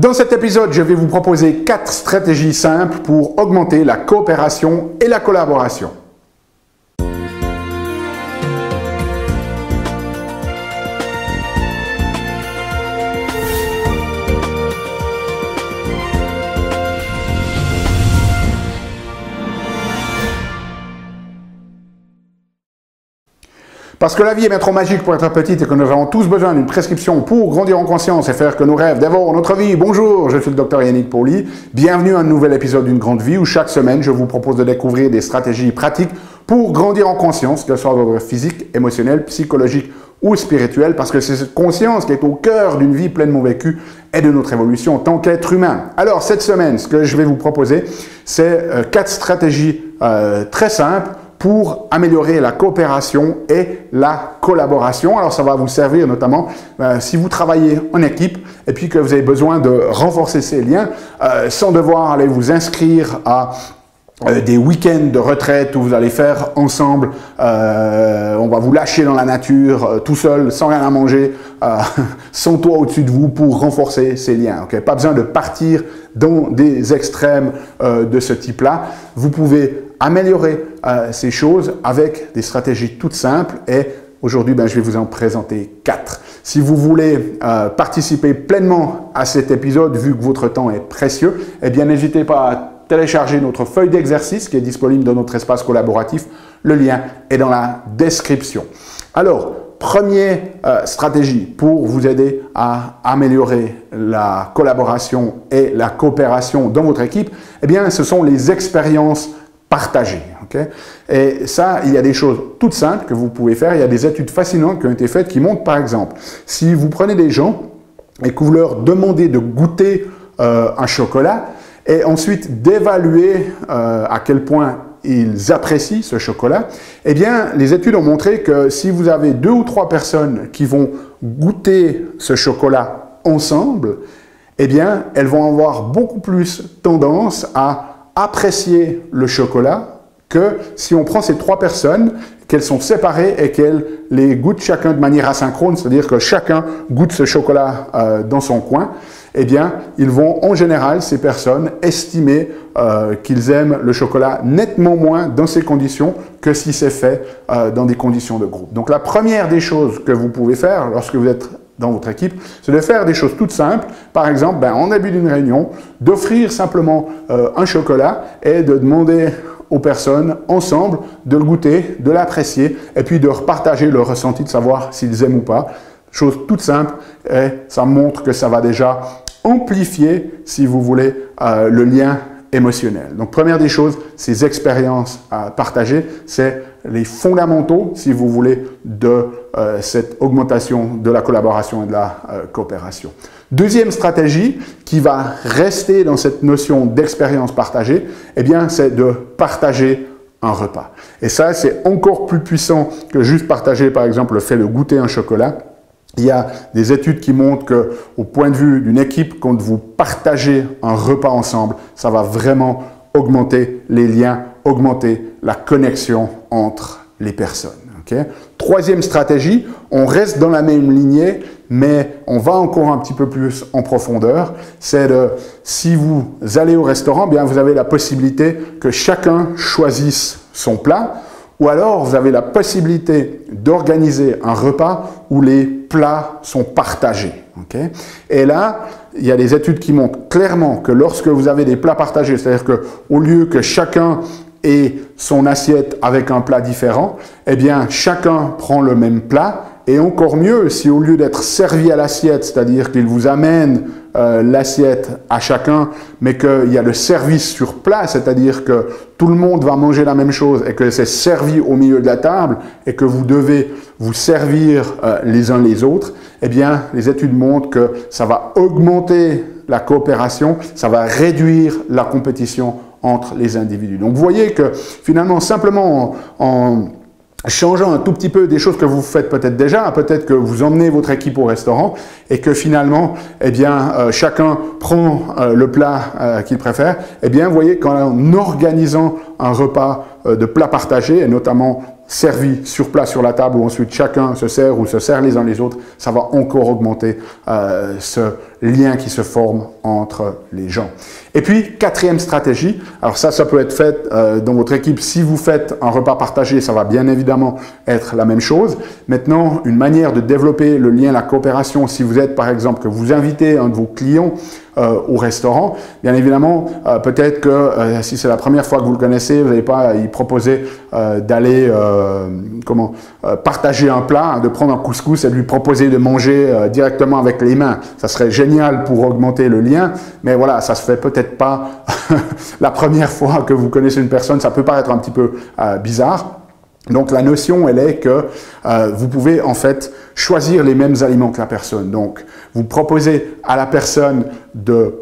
Dans cet épisode, je vais vous proposer 4 stratégies simples pour augmenter la coopération et la collaboration. Parce que la vie est bien trop magique pour être petite et que nous avons tous besoin d'une prescription pour grandir en conscience et faire que nos rêves dévorent notre vie. Bonjour, je suis le Dr Yannick Pauly. Bienvenue à un nouvel épisode d'une grande vie où chaque semaine je vous propose de découvrir des stratégies pratiques pour grandir en conscience, qu'elle soit d'ordre physique, émotionnel, psychologique ou spirituel, parce que c'est cette conscience qui est au cœur d'une vie pleinement vécue et de notre évolution en tant qu'être humain. Alors cette semaine, ce que je vais vous proposer, c'est 4 stratégies très simples pour améliorer la coopération et la collaboration. Alors ça va vous servir notamment si vous travaillez en équipe et puis que vous avez besoin de renforcer ces liens sans devoir aller vous inscrire à des week-ends de retraite où vous allez faire ensemble, on va vous lâcher dans la nature, tout seul, sans rien à manger, sans toit au-dessus de vous pour renforcer ces liens. Okay? Pas besoin de partir dans des extrêmes de ce type-là. Vous pouvez améliorer ces choses avec des stratégies toutes simples et aujourd'hui, je vais vous en présenter 4. Si vous voulez participer pleinement à cet épisode, vu que votre temps est précieux, eh bien n'hésitez pas à télécharger notre feuille d'exercice qui est disponible dans notre espace collaboratif. Le lien est dans la description. Alors, première stratégie pour vous aider à améliorer la collaboration et la coopération dans votre équipe, eh bien, ce sont les expériences partagées. Okay? Et ça, il y a des choses toutes simples que vous pouvez faire. Il y a des études fascinantes qui ont été faites qui montrent, par exemple, si vous prenez des gens et que vous leur demandez de goûter un chocolat, et ensuite d'évaluer à quel point ils apprécient ce chocolat, eh bien, les études ont montré que si vous avez 2 ou 3 personnes qui vont goûter ce chocolat ensemble, eh bien, elles vont avoir beaucoup plus tendance à apprécier le chocolat que si on prend ces 3 personnes, qu'elles sont séparées et qu'elles les goûtent chacun de manière asynchrone, c'est-à-dire que chacun goûte ce chocolat dans son coin, eh bien, ils vont en général, ces personnes, estimer qu'ils aiment le chocolat nettement moins dans ces conditions que si c'est fait dans des conditions de groupe. Donc, la première des choses que vous pouvez faire lorsque vous êtes dans votre équipe, c'est de faire des choses toutes simples. Par exemple, en début d'une réunion, d'offrir simplement un chocolat et de demander aux personnes ensemble de le goûter, de l'apprécier et puis de repartager leur ressenti, de savoir s'ils aiment ou pas. Chose toute simple et ça montre que ça va déjà amplifier, si vous voulez, le lien émotionnel. Donc, première des choses, ces expériences partagées, c'est les fondamentaux, si vous voulez, de cette augmentation de la collaboration et de la coopération. Deuxième stratégie qui va rester dans cette notion d'expérience partagée, eh bien, c'est de partager un repas. Et ça, c'est encore plus puissant que juste partager, par exemple, le fait de goûter un chocolat. Il y a des études qui montrent qu'au point de vue d'une équipe, quand vous partagez un repas ensemble, ça va vraiment augmenter les liens, augmenter la connexion entre les personnes. Okay? Troisième stratégie, on reste dans la même lignée, mais on va encore un petit peu plus en profondeur. C'est si vous allez au restaurant, bien vous avez la possibilité que chacun choisisse son plat. Ou alors, vous avez la possibilité d'organiser un repas où les plats sont partagés. Okay? Et là, il y a des études qui montrent clairement que lorsque vous avez des plats partagés, c'est-à-dire qu'au lieu que chacun ait son assiette avec un plat différent, eh bien, chacun prend le même plat. Et encore mieux, si au lieu d'être servi à l'assiette, c'est-à-dire qu'il vous amène l'assiette à chacun, mais qu'il y a le service sur place, c'est-à-dire que tout le monde va manger la même chose et que c'est servi au milieu de la table et que vous devez vous servir les uns les autres, eh bien, les études montrent que ça va augmenter la coopération, ça va réduire la compétition entre les individus. Donc, vous voyez que finalement, simplement en changeant un tout petit peu des choses que vous faites peut-être déjà, peut-être que vous emmenez votre équipe au restaurant et que finalement, eh bien, chacun prend le plat qu'il préfère, eh bien, vous voyez qu'en organisant un repas de plats partagés et notamment servi sur place sur la table où ensuite chacun se sert ou se sert les uns les autres, ça va encore augmenter ce lien qui se forme entre les gens. Et puis, quatrième stratégie, alors ça peut être fait dans votre équipe. Si vous faites un repas partagé, ça va bien évidemment être la même chose. Maintenant, une manière de développer le lien, la coopération, si vous êtes par exemple que vous invitez un de vos clients au restaurant, bien évidemment, peut-être que si c'est la première fois que vous le connaissez, vous n'allez pas y proposer d'aller partager un plat, de prendre un couscous et de lui proposer de manger directement avec les mains. Ça serait génial pour augmenter le lien, mais voilà, ça se fait peut-être pas la première fois que vous connaissez une personne, ça peut paraître un petit peu bizarre. Donc la notion, elle est que vous pouvez en fait choisir les mêmes aliments que la personne. Donc vous proposez à la personne de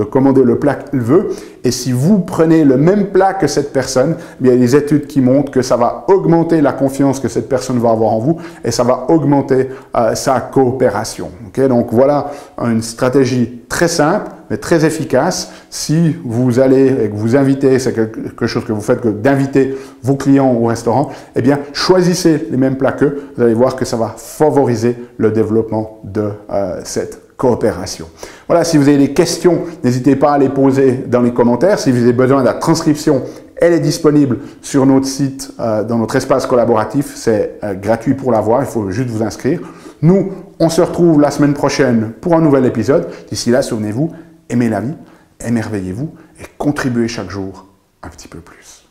commander le plat qu'il veut, et si vous prenez le même plat que cette personne, il y a des études qui montrent que ça va augmenter la confiance que cette personne va avoir en vous, et ça va augmenter sa coopération. Okay? Donc voilà une stratégie très simple, mais très efficace. Si vous allez et que vous invitez, c'est quelque chose que vous faites, que d'inviter vos clients au restaurant, eh bien, choisissez les mêmes plats qu'eux. Vous allez voir que ça va favoriser le développement de cette coopération. Voilà, si vous avez des questions, n'hésitez pas à les poser dans les commentaires. Si vous avez besoin de la transcription, elle est disponible sur notre site, dans notre espace collaboratif. C'est gratuit pour l'avoir, il faut juste vous inscrire. Nous, on se retrouve la semaine prochaine pour un nouvel épisode. D'ici là, souvenez-vous, aimez la vie, émerveillez-vous et contribuez chaque jour un petit peu plus.